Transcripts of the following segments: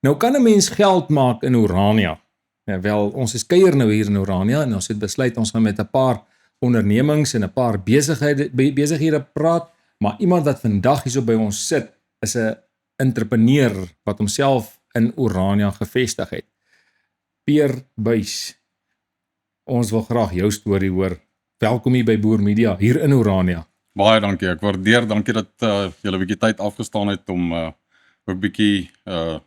Nou kan 'n mens geld maak in Orania. Ja, wel, ons is kuier nou hier in Orania en ons het besluit ons gaan met 'n paar ondernemings en 'n paar besighede praat, maar iemand wat vandag hierso by ons sit, is 'n entrepreneur wat homself in Orania gevestig het. Peer Buys, ons wil graag jou storie hoor. Welkom hier by Boer Media, hier in Orania. Baie dankie, ek waardeer, dankie dat julle 'n bietjie tyd afgestaan het om ook bietjie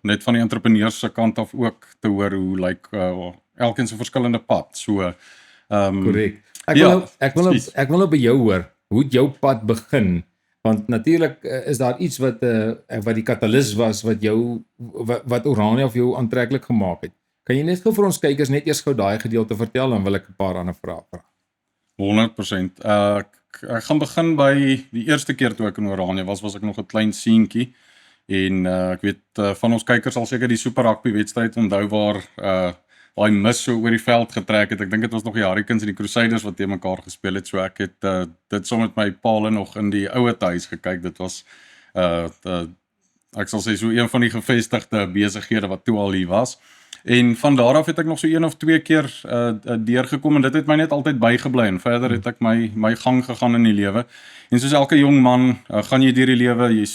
net van die entrepreneurs se kant af ook te hoor hoe lyk elkeen se verskillende pad. So Korrek. ja, Ek wil nou by jou hoor. Hoe het jou pad begin? Want natuurlik is daar iets wat die katalis was wat Orania vir jou aantreklik gemaak het. Kan jy net gou vir ons kykers net eers gou daai gedeelte vertel, dan wil ek 'n paar ander vrae vra. 100%. Ek gaan begin by die eerste keer toe ek in Oranje was ek nog 'n klein seentjie. En ek weet van ons kykers sal seker die Super Rugby wedstryd onthou waar daai mis so oor die veld getrek het. Ek dink dit was nog die Hurricanes en die Crusaders wat teen mekaar gespeel het. So ek het dit saam met my paal nog in die ouer huis gekyk. Dit was ek sal sê so een van die gevestigde besighede wat toe al hier was. En van daar af het ek nog so 1 of 2 keer deurgekom en dit het my net altyd bygebly en verder het ek my gang gegaan in die lewe. En soos elke jong man gaan jy deur die lewe, jy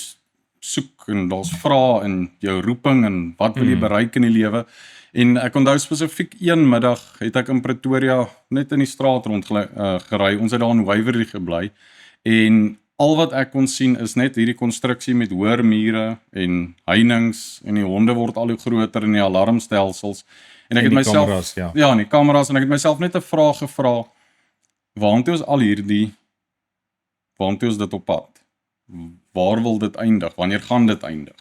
soek en daar's vrae en jou roeping en wat wil jy bereik in die lewe. En ek onthou spesifiek een middag het ek in Pretoria net in die straat rond gery. Ons het daar in Waverley gebly en al wat ek kon sien is net hierdie konstruksie met hoër mure en heininge en die honde word al hoe groter en die alarmstelsels. En ek het myself kameras, ja. Ja, en die kameras en ek het myself net 'n vraag gevra. Waartoe is dit op pad? Waar wil dit eindig? Wanneer gaan dit eindig?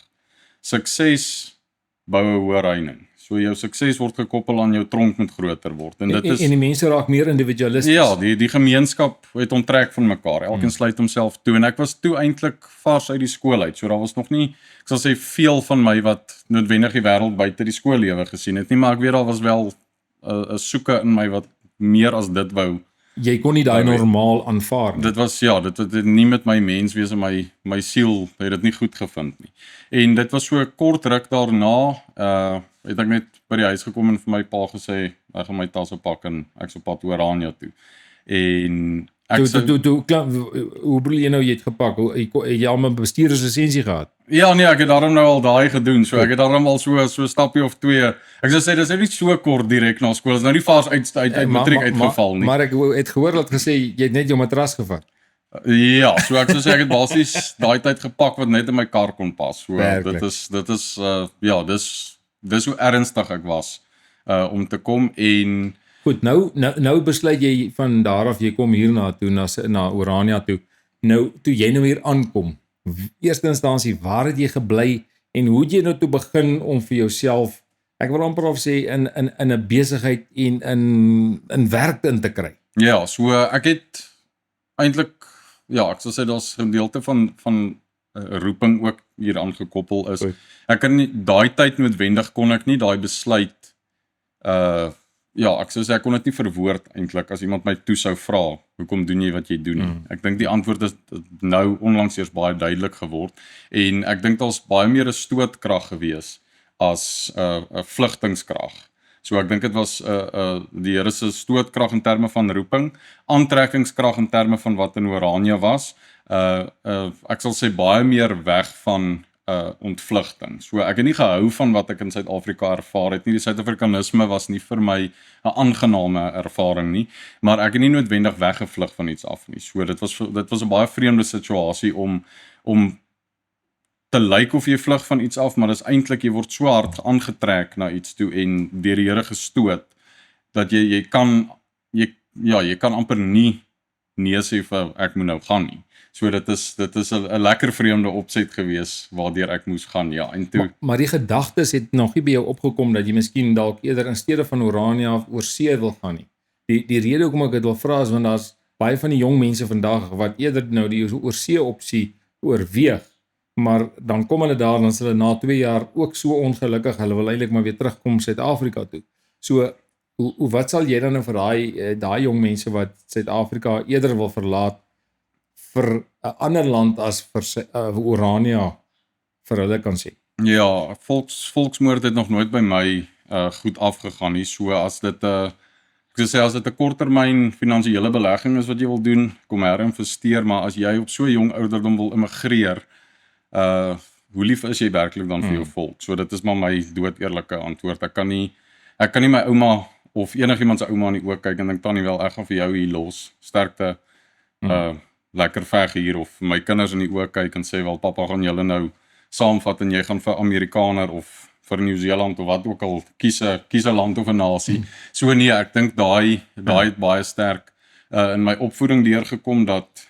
Sukses bou 'n hoër heining. So jou sukses word gekoppel aan jou tronk moet groter word. En dit is En die mense raak meer individualisties. Ja, die gemeenskap het onttrek van mekaar. Elkeen sluit homself toe en ek was toe eintlik vars uit die skool uit. So daar was nog nie, ek sal sê veel van my wat noodwendig die wêreld buite die skoollewe gesien het nie, maar ek weet daar was wel 'n soeke in my wat meer as dit wou. Jy kon nie daai normaal aanvaar nie. Dit was dit het nie met my menswees en my siel het dit nie goed gevind nie. En dit was so kort ruk daarna, het ek net by die huis gekom en vir my pa gesê, ek gaan my tasse pak en ek is op pad Orania toe. En ek Hoe bedoel jy nou jy het gepak? Het jy al 'n bestuurderslisensie gehad? Ja nee, ek het daarom nou al daai gedoen. So ek het daarom al so stappie of 2. Ek sou sê dis nou nie so kort direk na skool. Dis nou nie vars uit matriek uitgeval nie. Maar ek het gehoor dat gesê jy het net jou matras gevat. Ja, so ek sou sê ek het basies daai tyd gepak wat net in my kar kon pas. So Werklik. dis hoe ernstig ek was om te kom en Goed, nou besluit jy van daar af jy kom hierna toe na Orania toe. Nou toe jy nou hier aankom. Eerste instansie, waar het jy gebly en hoe het jy nou toe begin om vir jouself, ek wil amper of sê in 'n besigheid en in werk in te kry? ja, so ek het eintlik ek sou sê daar's 'n gedeelte van roeping ook hier aangekoppel is. Goed. Ek kan nie daai tyd noodwendig kon ek nie daai besluit ek sou sê ek kon dit nie verwoord eintlik as iemand my toe sou vra, hoekom doen jy wat jy doen nie. Ek dink die antwoord is nou onlangs eers baie duidelik geword en ek dink daar's baie meer 'n stootkrag gewees as 'n vlugtingskrag. So ek dink dit was die Here se stootkrag in terme van roeping, aantrekkingskrag in terme van wat in Orania was. Ek sal sê baie meer weg van ontvlugting. So ek het nie gehou van wat ek in Suid-Afrika ervaar het nie. Die Suid-Afrikanisme was nie vir my 'n aangename ervaring nie, maar ek het nie noodwendig weggevlug van iets af nie. So dit was 'n baie vreemde situasie om te lyk of jy vlug van iets af, maar dis eintlik jy word so hard aangetrek na iets toe en deur die Here gestoot dat jy kan amper nie nee sê vir ek moet nou gaan nie. So dit is 'n lekker vreemde opset gewees waardeur ek moes gaan, ja. En toe Maar die gedagtes het nog nie by jou opgekom dat jy miskien dalk eerder in steede van Orania oor see wil gaan nie. Die rede hoekom ek dit wil vra is want daar's baie van die jong mense vandag wat eerder nou die oor see opsie oorweeg, maar dan kom hulle daar dan is hulle na 2 jaar ook so ongelukkig, hulle wil eintlik maar weer terugkom Suid-Afrika toe. So wat sal jy dan nou vir daai jong mense wat Suid-Afrika eerder wil verlaat vir 'n ander land as vir Orania vir hulle kan sê? Ja, volksmoord het nog nooit by my goed afgegaan nie. So as dit ek sou sê as dit 'n korttermyn finansiële belegging is wat jy wil doen, kom herinvesteer, maar as jy op so jong ouderdom wil immigreer, hoe lief is jy werklik dan vir jou volk? So dit is maar my doodeerlike antwoord. Ek kan nie my ouma of enigiemand se ouma in die oë kyk en dink tannie wel ek gaan vir jou hier los. Sterkte lekker veg hier, of my kinders in die oë kyk en sê wel pappa gaan julle nou saamvat en jy gaan vir Amerikaner of vir Nieu-Seeland of wat ook al kies 'n land of 'n nasie. So nee, ek dink daai het baie sterk in my opvoeding deurgekom dat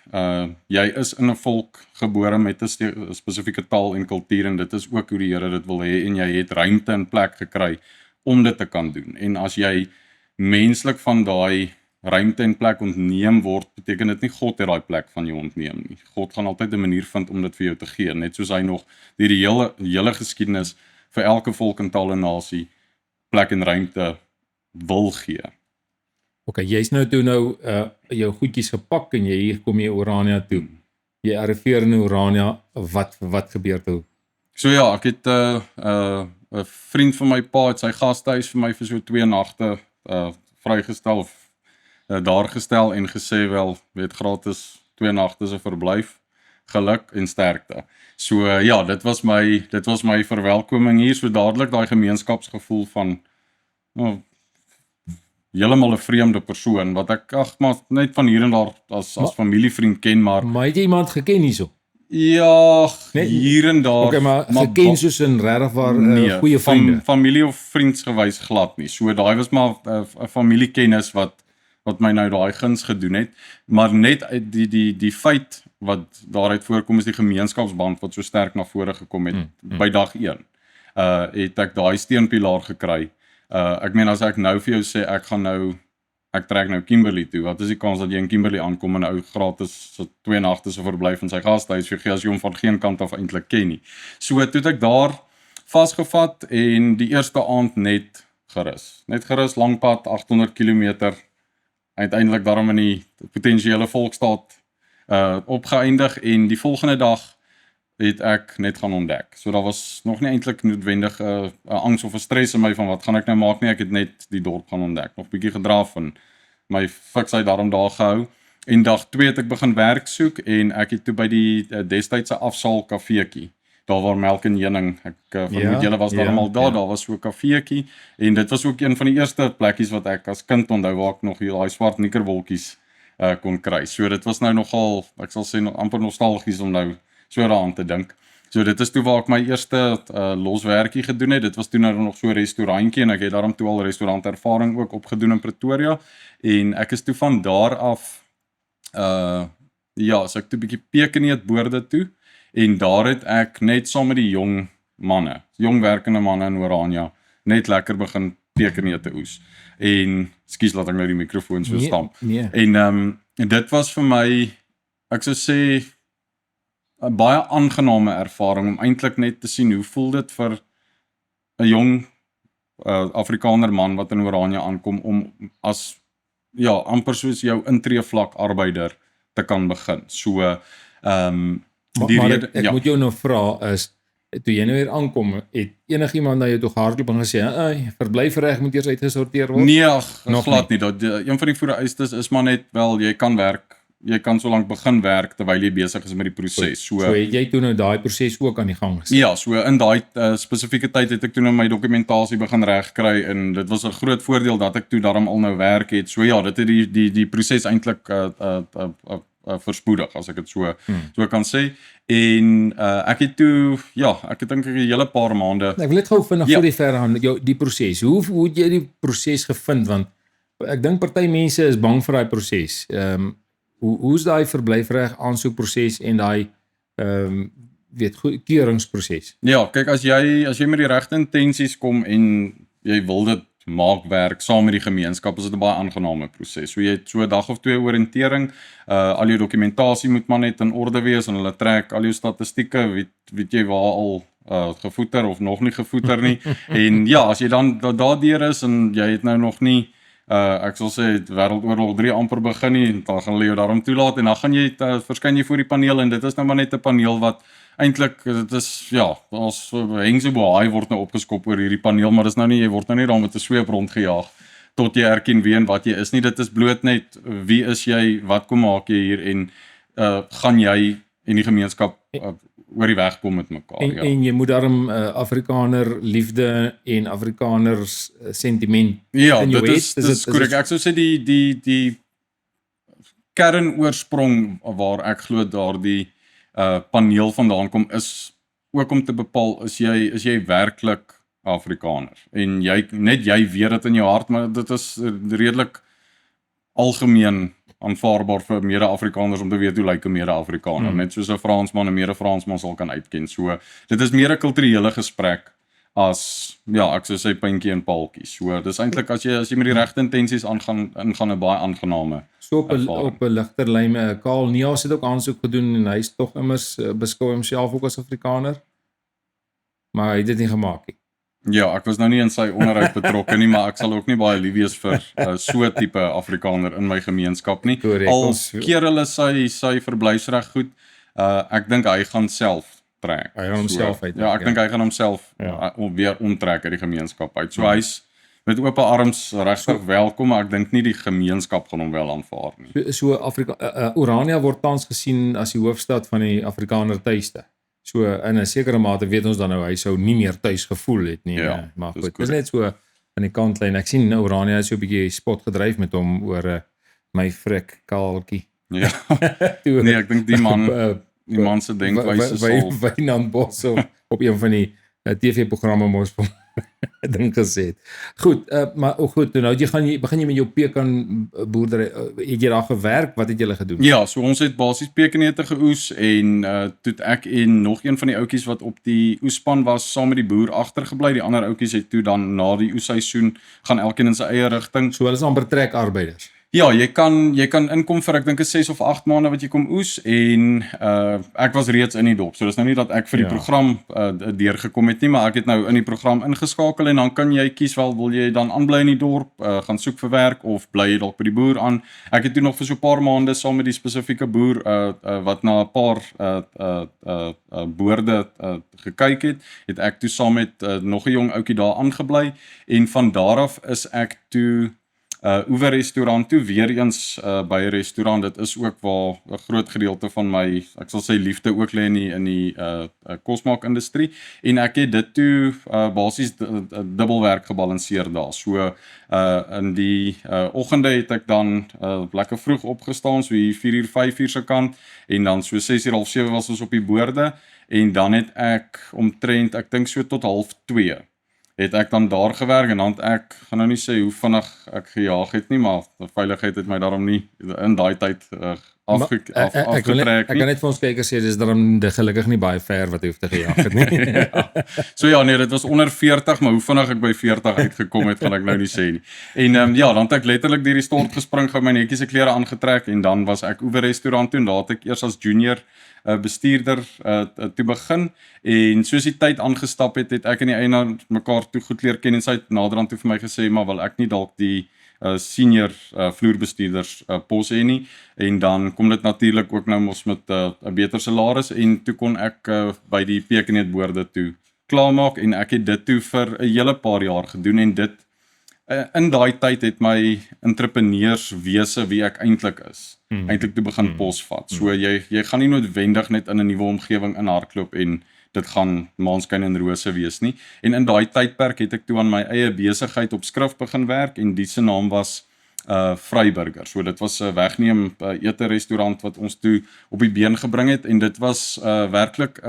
jy is in 'n volk gebore met 'n spesifieke taal en kultuur, en dit is ook hoe die Here dit wil hê, en jy het ruimte en plek gekry om dit te kan doen. En as jy menslik van daai ruimte en plek ontneem word, beteken dit nie God het daai plek van jou ontneem nie. God gaan altyd 'n manier vind om dit vir jou te gee, net soos hy nog deur die hele geskiedenis vir elke volk en taal en nasie plek en ruimte wil gee. Ok, jy's nou toe jou goedjies gepak en hier kom jy Orania toe. Jy arriveer in Orania, wat gebeur toe? So ja, ek het 'n vriend van my pa het sy gastehuis vir my vir so 2 nagte vrygestel of daar gestel en gesê wel, weet gratis 2 nagte se verblyf, geluk en sterkte. So ja, dit was my verwelkoming hier, so dadelik daai gemeenskapsgevoel van heeltemal 'n vreemde persoon wat ek maar net van hier en daar as familievriend ken, maar het jy iemand geken hierso? Ja, hier en daar. Okay, maar geken soos in regtig waar goeie vriende. Familie of vriendsgewys glad nie. So daai was maar 'n familiekennis wat my nou daai guns gedoen het, maar net die feit wat daaruit voorkom is die gemeenskapsband wat so sterk na vore gekom het by dag 1. Het ek daai steunpilaar gekry. Ek meen as ek nou vir jou sê ek trek nou Kimberley toe, wat is die kans dat jy in Kimberley aankom en 'n ou gratis so 2 nagte se verblyf in sy gastehuis vir gee as jy hom van geen kant af eintlik ken nie. So toe het ek daar vasgevat en die eerste aand net gerus, lang pad, 800 km, uiteindelik daarom in die potensiële volksstaat opgeëindig, en die volgende dag het ek net gaan ontdek. So daar was nog nie eintlik noodwendig 'n angs of 'n stres in my van wat gaan ek nou maak nie, ek het net die dorp gaan ontdek, nog bietjie gedraf en my fiksheid daarom daar gehou. En dag 2 het ek begin werk soek en ek het toe by die destydse afsaal kafeetjie, daar waar melk en heuning, ek vermoed julle was daar almal daar was so 'n kafeetjie, en dit was ook een van die eerste plekkies wat ek as kind onthou waar ek nog daai swart nikkerwolkies kon kry. So dit was nou nogal, ek sal sê amper nostalgies om nou so daaraan te dink. So dit is toe waar ek my eerste loswerkie gedoen het. Dit was toe nou nog so 'n restaurantjie en ek het daarom toe al restaurantervaring ook opgedoen in Pretoria, en ek is toe van daar af so ek toe 'n bietjie pekeneet boorde toe, en daar het ek net saam met die jong werkende manne in Orania net lekker begin pekenete oes. En skus laat ek nou die mikrofoon so stamp. Nee. En dit was vir my, ek sou sê, 'n baie aangename ervaring om eintlik net te sien hoe voel dit vir 'n jong Afrikaner man wat in Orania aankom om as amper soos jou intreevlak arbeider te kan begin. So ek moet jou nou vra is, toe jy nou hier aankom, het enigiemand na jou toe gehardloop en gesê, verblyfreg moet eers uitgesorteer word? Nee, glad nie. Een van die vereistes is maar net wel, jy kan werk. Jy kan so lank begin werk terwyl jy besig is met die proses. So het jy toe nou daai proses ook aan die gang gesit? Ja, so in daai spesifieke tyd het ek toe nou my dokumentasie begin regkry, en dit was 'n groot voordeel dat ek toe daarom al nou werk het. So ja, dit het die proses eintlik verspoedig, as ek dit so kan sê. En ek het toe, ek het dink 'n hele paar maande. Ek wil net gou vinnig voor die verder gaan, die proses. Hoe het jy die proses gevind? Want ek dink party mense is bang vir daai proses. Hoe is daai verblyfreg aansoekproses en daai keuringsproses? Ja, kyk, as jy met die regte intensies kom en jy wil dit maak werk saam met die gemeenskap, is dit 'n baie aangename proses. So jy het so 'n dag of 2 oriëntering, al jou dokumentasie moet maar net in orde wees, en hulle trek al jou statistieke, weet jy waar al gevoeter of nog nie gevoeter nie. En as jy dan daardeur is en jy het nou nog nie ek sal sê Wêreldoorlog 3 amper begin nie, en dan gaan hulle jou daarom toelaat en dan gaan jy verskyn jy voor die paneel en dit is nou maar net 'n paneel wat eintlik dit is ja, ons hengse bohaai word nou opgeskop oor hierdie paneel, maar dis nou nie jy word nou nie daar met 'n sweep rondgejaag tot jy erken wie en wat jy is nie. Dit is bloot net wie is jy, wat kom maak jy hier en gaan jy en die gemeenskap oor die weg kom met mekaar. En jy moet daarom Afrikaner liefde en Afrikaners sentiment in jou dit is korrek. Ek sou sê die kernoorsprong waar ek glo daardie paneel vandaan kom is ook om te bepaal is jy werklik Afrikaner en net jy weet dit in jou hart, maar dit is redelik algemeen aanvaarbaar vir mede-Afrikaners om te weet hoe lyk 'n mede-Afrikaner, net soos 'n Fransman 'n mede-Fransman sal kan uitken. So dit is meer 'n kulturele gesprek as ek sou sê puntjie en paaltjie. So dis eintlik as jy met die regte intensies ingaan 'n baie aangename. So op 'n ligter lyn, Karl Neas het ook aansoek gedoen en hy is tog immers beskou homself ook as Afrikaner. Maar hy het dit nie gemaak nie. Ja, ek was nou nie in sy onderhoud betrokke nie, maar ek sal ook nie baie lief wees vir so tipe Afrikaner in my gemeenskap nie. Al keer hulle sy verblyfsreg goed, ek dink hy gaan self trek. Hy gaan homself uit. Ja, ek dink hy gaan homself weer onttrek uit die gemeenskap uit. So hy's met oop arms regtig welkom, maar ek dink nie die gemeenskap gaan hom wel aanvaar nie. So Orania word tans gesien as die hoofstad van die Afrikaner tuiste. So in 'n sekere mate weet ons dan nou hy sou nie meer tuis gevoel het nie, maar goed, dis net so aan die kantlyn. Ek sien Orania is so 'n bietjie spot gedryf met hom oor my frik Kaaltjie. Ja. Nee, ek dink die man se denkwyse sal Wynand Bos op een van die TV-programme mos ding gesê het. Goed, maar goed, nou begin jy met jou pekan boerdery. Het jy daar gewerk? Wat het julle gedoen? Ja, so ons het basies pekanneute geoes en toe ek en nog een van die ouetjies wat op die oesspan was, saam met die boer agtergebly. Die ander ouetjies het toe dan na die oesseisoen gaan elkeen in sy eie rigting. So hulle is amper trekarbeiders. Ja, jy kan inkom vir ek dink 6 of 8 maande wat jy kom oes en ek was reeds in die dop. So dis nou nie dat ek vir die program deurgekom het nie, maar ek het nou in die program ingeskakel en dan kan jy kies wil jy dan aanbly in die dorp, gaan soek vir werk of bly jy dalk by die boer aan. Ek het toe nog vir so 'n paar maande saam met die spesifieke boer wat na 'n paar boorde gekyk het ek toe saam met nog 'n jong ouetjie daar aangebly en van daar af is ek toe Oewe restaurant toe, weer eens by 'n restaurant, dit is ook waar 'n groot gedeelte van my, ek sal sê liefde ook lê in die kosmaakindustrie, en ek het dit toe basies dubbelwerk gebalanseer daar, so in die oggende het ek dan lekker vroeg opgestaan, so hier 4:00, 5:00 se kant, en dan so 6:30, 7:30 was ons op die boorde, en dan het ek omtrent, ek dink so tot 1:30, het ek dan daar gewerk en dan ek gaan nou nie sê hoe vinnig ek gejaag het nie, maar die veiligheid het my daarom nie in daai tyd afgetrek nie. Ek kan net vir ons kykers sê dis daarom gelukkig nie baie ver wat jy hoef te gejaag het nie. So ja, nee, dit was onder 40, maar hoe vinnig ek by 40 uitgekom het, gaan ek nou nie sê nie. En dan het ek letterlik deur die stort gespring, gou my netjies se klere aangetrek en dan was ek Oewe restaurant toe en daar het ek eers as junior bestuurder toe begin en soos die tyd aangestap het ek en die eienaar mekaar toe goed leer ken en sy het naderhand toe vir my gesê, maar wil ek nie dalk die senior vloerbestuurders pos hê nie, en dan kom dit natuurlik ook nou mos met 'n beter salaris en toe kon ek by die pekanneutboorde toe klaarmaak en ek het dit toe vir 'n hele paar jaar gedoen en dit in daai tyd het my entrepreneurswese wie ek eintlik is, eintlik toe begin posvat. So jy gaan nie noodwendig net in 'n nuwe omgewing inhardloop en dit gaan maanskyn en rose wees nie. En in daai tydperk het ek toe aan my eie besigheid op skrif begin werk en die se naam was Vryburger. So dit was 'n wegneem ete restaurant wat ons toe op die been gebring het en dit was werklik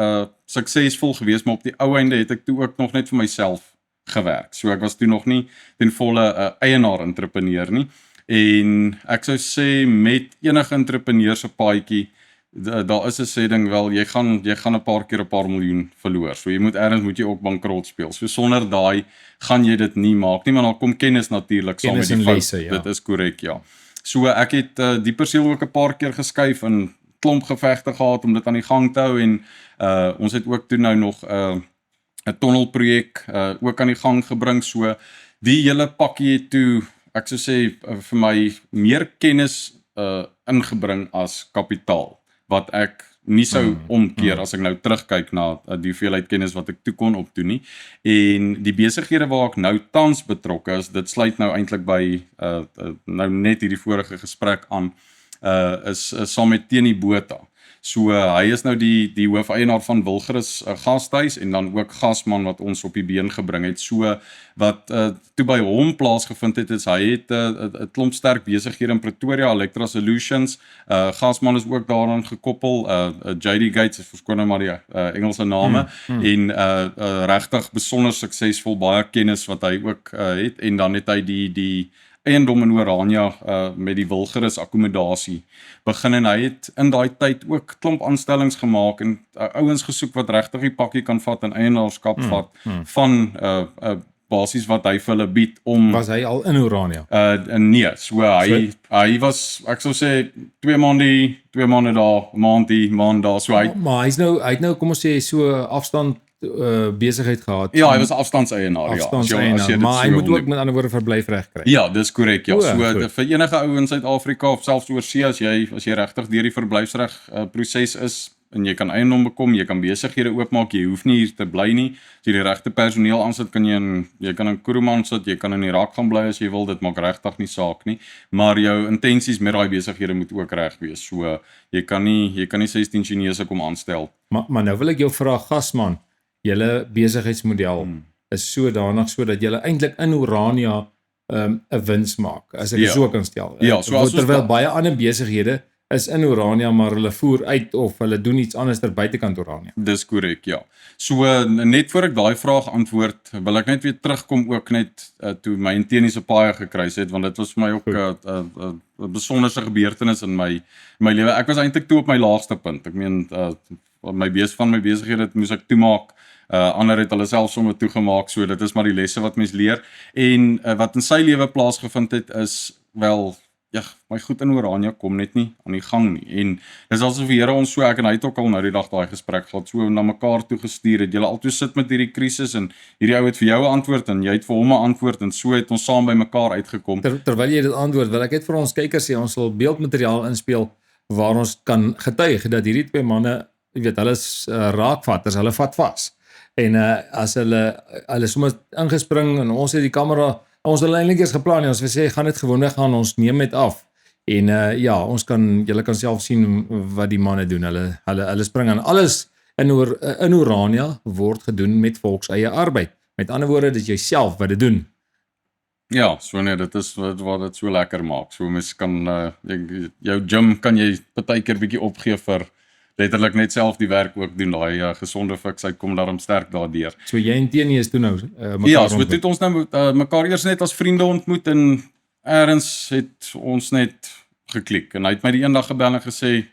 suksesvol geweest, maar op die ou einde het ek toe ook nog net vir myself gewerk. So ek was toe nog nie ten volle eienaar-entrepreneur nie. En ek sou sê met enige entrepreneur se paadjie, daar is 'n sê ding wel, jy gaan 'n paar keer 'n paar miljoen verloor. So jy moet jy ook bankrot speel. So sonder daai gaan jy dit nie maak nie, maar dan kom kennis natuurlik saam met die lesse, ja. Dit is korrek, ja. So ek het die perseel ook 'n paar keer geskuif en klomp gevegte gehad om dit aan die gang te hou en ons het ook toe nou nog 'n tonnelprojek ook aan die gang gebring. So die hele pakkie het toe ek sou sê vir my meer kennis ingebring as kapitaal wat ek nie sou omkeer as ek nou terugkyk na die hoeveelheid kennis wat ek toe kon opdoen nie. En die besighede waar ek nou tans betrokke is, dit sluit nou eintlik by nou net hierdie vorige gesprek aan, is saam met Teni Botha. So hy is nou die hoof-eienaar van Wilgerus Gashuis en dan ook Gasman wat ons op die been gebring het. So wat toe by hom plaasgevind het, is hy het 'n klomp sterk besighede in Pretoria, Electra Solutions. Gasman is ook daaraan gekoppel. JD Gates, is verskoon maar die Engelse name en regtig besonder suksesvol, baie kennis wat hy ook het, en dan het hy die eiendom in Orania met die Wilgerus akkommodasie begin, en hy het in daai tyd ook klomp aanstellings gemaak en ouens gesoek wat regtig die pakkie kan vat en eienaarskap vat van basies wat hy vir hulle bied om. Was hy al in Orania? Nee, so hy was, ek sou sê 2 maande daar, maand daar, so hy. Maar hy het nou kom ons sê so afstand besigheid gehad. Ja, hy was 'n afstandseienaar, ja. Maar hy moet ook met ander woorde verblyfreg kry. Ja, dis korrek, ja. So vir enige ou in Suid-Afrika of selfs oorsee, as jy regtig deur die verblyfsreg proses is en jy kan eiendom bekom, jy kan besighede oopmaak, jy hoef nie hier te bly nie. As jy die regte personeel aansit, jy kan in Kuruman sit, jy kan in Irak gaan bly as jy wil, dit maak regtig nie saak nie. Maar jou intensies met daai besighede moet ook reg wees. So jy kan nie 16 Chinese kom aanstel. Maar nou wil ek jou vra, Gasman, julle besigheidsmodel is sodanig sodat julle eintlik in Orania 'n wins maak, as ek so kan stel. Ja, so terwyl baie ander besighede is in Orania, maar hulle voer uit of hulle doen iets anders ter buitekant Orania. Dis korrek, ja. So net voor ek daai vraag antwoord, wil ek net weer terugkom ook net toe my inteniese paai gekruis het, want dit was vir my ook 'n besonderse gebeurtenis in my lewe. Ek was eintlik toe op my laagste punt. Ek meen van my besighede moes ek toemaak. Ander het hulle self sommer toegemaak, so dit is maar die lesse wat mens leer. En wat in sy lewe plaasgevind het is wel, ja, my goed in Orania kom net nie aan die gang nie. En dis asof die Here ons so, ek en hy het ook al nou die dag daai gesprek gehad, so na mekaar toe gestuur het. Julle altoe sit met hierdie krisis en hierdie ou het vir jou 'n antwoord en jy het vir hom 'n antwoord en so het ons saam by mekaar uitgekom. Terwyl jy dit antwoord, wil ek net vir ons kykers sê, ons sal beeldmateriaal inspel waar ons kan getuig dat hierdie 2 manne, jy weet, hulle is raakvatters, hulle vat vas. En as hulle sommer ingespring en ons het die kamera, ons het eintlik eers geplan nie, ons sê gaan dit gewoonweg gaan, ons neem net af. En ja, julle kan self sien wat die manne doen. Hulle spring aan. Alles in Orania word gedoen met volkseie arbeid. Met ander woorde, dit is jouself wat dit doen. Ja, so nee, dit is wat dit so lekker maak. So mens kan jou gym kan jy partykeer bietjie opgee vir letterlik net self die werk ook doen, daai gesonde fiksheid kom daarom sterk daardeur. So jy en Teni is toe nou mekaar ja, so het ons nou mekaar eers net as vriende ontmoet en eers het ons net geklik. En hy het my die eendag gebel en gesê,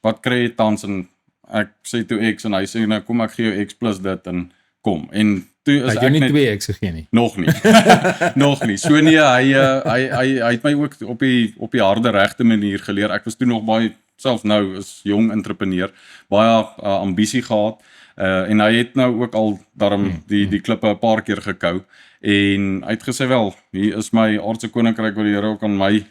wat kry jy tans? En ek sê toe X en hy sê, nou kom ek gee jou X plus dit en kom. En toe is ek nie 2 X gegee nie. Nog nie. Nog nie. So nee, hy het my ook op die harde regte manier geleer. Ek was toe nog baie selfs nou is jong entrepreneur, baie ambisie gehad, en hy het nou ook al daarom die klippe 'n paar keer gekou, en hy het gesê wel, hier is my aardse koninkryk wat die Here ook aan my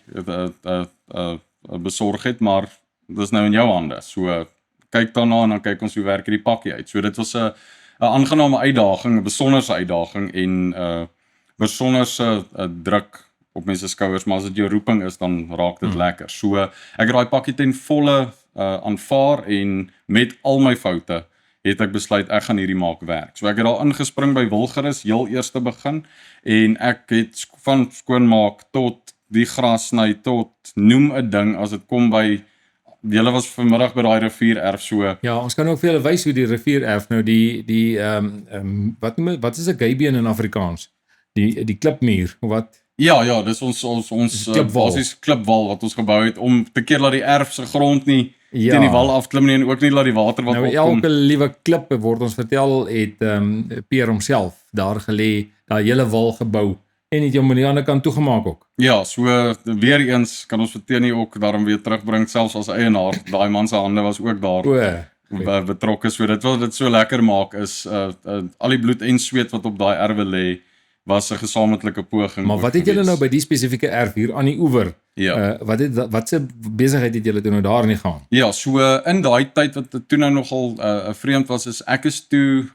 besorg het, maar dit is nou in jou hande, so kyk daarna en dan kyk ons hoe werk hierdie pakkie uit. So dit was 'n aangename uitdaging, 'n besonderse uitdaging en besonderse druk op mense skouers, maar as dit jou roeping is, dan raak dit lekker. So, ek het daai pakkie ten volle aanvaar en met al my foute het ek besluit, ek gaan hierdie maak werk. So ek het daar ingespring by Wilgerus, heel eerste begin, en ek het van skoonmaak tot die gras sny, tot noem 'n ding, as dit kom by, julle was vanmiddag by daai riviererf so. Ja, ons kan ook vir julle wys hoe die riviererf nou wat is 'n gabion in Afrikaans? Die klipmuur, wat? Ja, dis ons basies klipwal wat ons gebou het, om te keer dat die erf se grond nie teen die wal afklim nie, en ook nie laat die water wat opkom. Nou elke liewe klip word ons vertel, het Peer homself daar gelê, daai hele wal gebou, en het hom aan die ander kant toegemaak ook. Ja, so weer eens kan ons vertel nie ook daarom weer terugbring, selfs as eienaar, daai man se hande was ook daar betrokke, so dit wat dit so lekker maak is, al die bloed en sweet wat op daai erwe lê, was 'n gesamentlike poging. Maar wat het julle nou by die spesifieke erf hier aan die oewer? Ja. Wat se besigheid het julle toe nou daar nie gaan? Ja, so in daai tyd wat toe nou nogal vreemd was, is ek is toe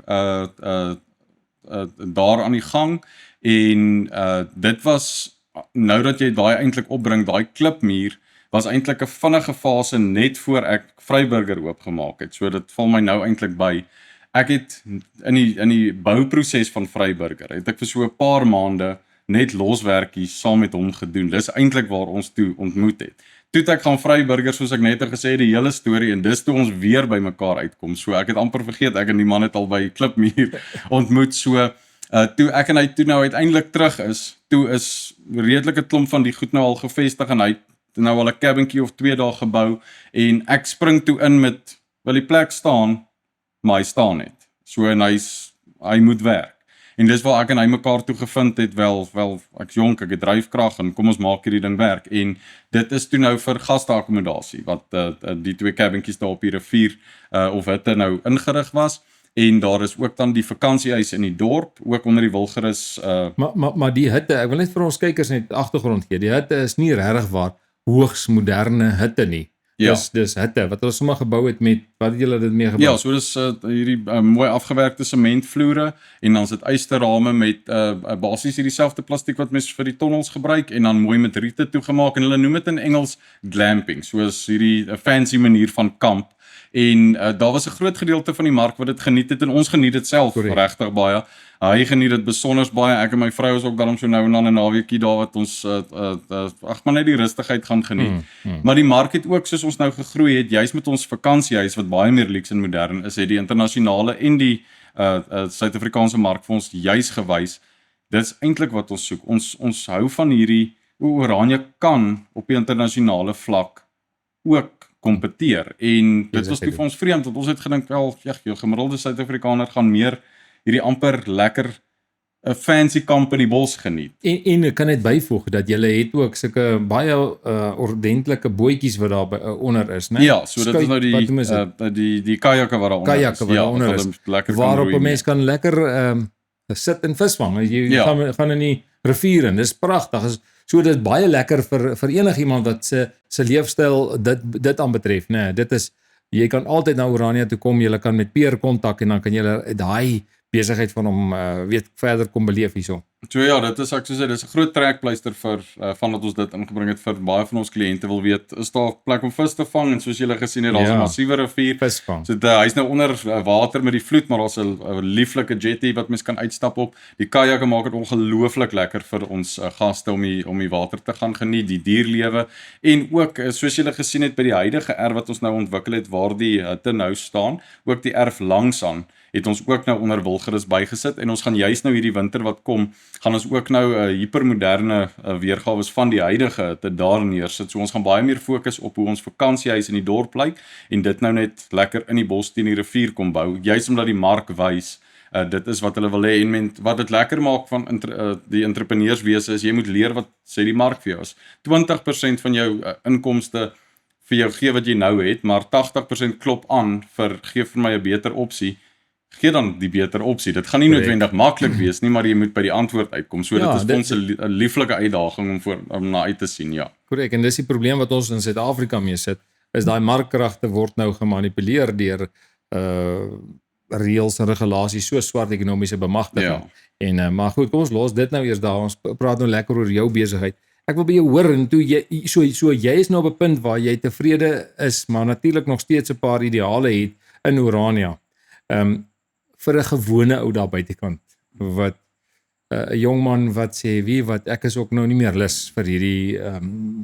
daar aan die gang en dit was nou dat jy daai eintlik opbring, daai klipmuur was eintlik 'n vinnige fase net voor ek Vryburger oopgemaak het. So dit val my nou eintlik by. Ek het in die bouproses van Vryburger het ek vir so 'n paar maande net loswerkies saam met hom gedoen. Dis eintlik waar ons toe ontmoet het. Toe ek gaan Vryburger, soos ek net gesê het, die hele storie en dis toe ons weer by mekaar uitkom. So ek het amper vergeet ek en die man het al by Klipmuur ontmoet. So toe ek en hy toe nou uiteindelik terug is, toe is redelike klomp van die goed nou al gevestig en hy het nou al 'n cabintjie of 2 dae gebou en ek spring toe in met wil die plek staan, maar hy staan net. So en hy moet werk. En dis waar ek en hy mekaar toe gevind het, wel ek's jonk, ek het dryfkrag en kom ons maak hierdie ding werk. En dit is toe nou vir gasteakkommodasie wat die 2 cabintjies daar op die rivier of hitte nou ingerig was. En daar is ook dan die vakansiehuis in die dorp, ook onder die Wilgerus. Maar die hitte, ek wil net vir ons kykers net agtergrond gee. Die hitte is nie regtig waar hoogs moderne hitte nie. Ja. Dis hitte wat hulle sommer gebou het met wat het julle dit mee gebou? Ja, so dis hierdie mooi afgewerkte sementvloere en dan is dit ysterrame met basies hierdie selfde plastiek wat mens vir die tonnels gebruik en dan mooi met riete toegemaak en hulle noem dit in Engels glamping, soos hierdie fancy manier van kamp. En daar was 'n groot gedeelte van die mark wat dit geniet het en ons geniet dit self regtig baie. Hy geniet dit besonders baie. Ek en my vrou is ook daarom so nou en dan 'n naweekie daar wat ons maar net die rustigheid gaan geniet. Maar die mark het ook soos ons nou gegroei het, juis met ons vakansiehuis wat baie meer luxe en modern is, het die internasionale en die Suid-Afrikaanse mark vir ons juis gewys. Dis eintlik wat ons soek. Ons hou van hierdie Oranje kan op die internasionale vlak ook kompeteer en dit was toe vir ons vreemd want ons het gedink wel jou gemiddelde Suid-Afrikaner gaan meer hierdie amper lekker 'n fancy kamp in die bos geniet. En ek kan net byvoeg dat julle het ook sulke baie ordentlike bootjies wat daar onder is, né? Ja, so dit is nou die kajakke wat daar onder is. Kajakke wat daar onder is. Waarop 'n mens kan lekker sit en visvang. Jy gaan in die rivier en dis pragtig. So dit is baie lekker vir enigiemand wat se leefstyl dit aanbetref, né? Dit is jy kan altyd na Orania toe kom, jy kan met Peer kontak en dan kan jy daai besigheid van hom verder kom beleef hierso. So ja, dit is ek sê dit is 'n groot trekpleister vir vandat ons dit ingebring het vir baie van ons kliënte wil weet is daar plek om vis te vang en soos julle gesien het daar's 'n massiewe rivier. Visvang. So hy's nou onder water met die vloed, maar daar's 'n lieflike jetty wat mens kan uitstap op. Die kajakke maak dit ongelooflik lekker vir ons gaste om die water te gaan geniet, die dierlewe en ook soos julle gesien het by die huidige erf wat ons nou ontwikkel het waar die hitte nou staan, ook die erf langs aan het ons ook nou onder Wilgerus bygesit en ons gaan juis nou hierdie winter wat kom, gaan ons ook nou hipermoderne weergawe van die huidige te daar neersit. So ons gaan baie meer fokus op hoe ons vakansiehuis in die dorp lyk en dit nou net lekker in die bos teen die rivier kom bou, juis omdat die mark wys dit is wat hulle wil hê en wat dit lekker maak van die entrepreneurswese is jy moet leer wat sê die mark vir jou is. 20% van jou inkomste vir jou gee wat jy nou het, maar 80% klop aan vir gee vir my 'n beter opsie. Gee dan die beter opsie. Dit gaan nie noodwendig maklik wees nie, maar jy moet by die antwoord uitkom. So dit is vir ons 'n lieflike uitdaging om na uit te sien, ja. Korrek, en dis die probleem wat ons in Suid-Afrika mee sit, is daai markkragte word nou gemanipuleer deur reëls en regulasies so swart ekonomiese bemagtiging. Ja. En maar goed, kom ons los dit nou eers daar. Ons praat nou lekker oor jou besigheid. Ek wil by jou hoor en toe jy jy is nou op 'n punt waar jy tevrede is, maar natuurlik nog steeds 'n paar ideale het in Orania. Vir 'n gewone ou daar buitekant wat 'n jong man wat sê wat ek is ook nou nie meer lus vir hierdie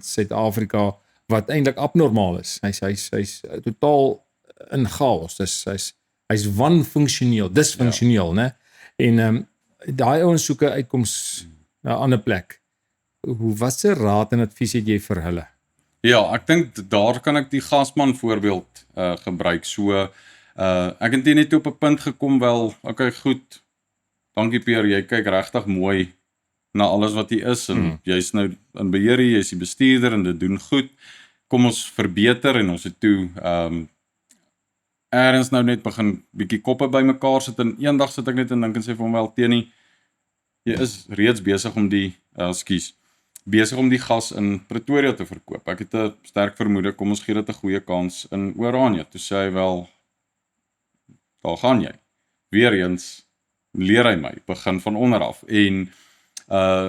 Suid-Afrika wat eintlik abnormaal is. Hy's totaal in chaos. Hy's wanfunksioneel, disfunksioneel, né? En daai ouens soek 'n uitkoms na 'n ander plek. Wat se raad en advies het jy vir hulle? Ja, ek dink daar kan ek die gasman voorbeeld gebruik. So ek het net op 'n punt gekom wel, okay, goed. Dankie Peer, jy kyk regtig mooi na alles wat jy is en jy's nou in beheer, jy's die bestuurder en dit doen goed. Kom ons verbeter en ons het toe eers nou net begin bietjie koppe bymekaar sit en eendag sit ek net en dink en sê vir hom wel Tenie, jy is reeds besig om besig om die gas in Pretoria te verkoop. Ek het 'n sterk vermoede, kom ons gee dit 'n goeie kans in Oranje. Toe sê hy wel, daar gaan jy. Weereens leer hy my, begin van onder af. En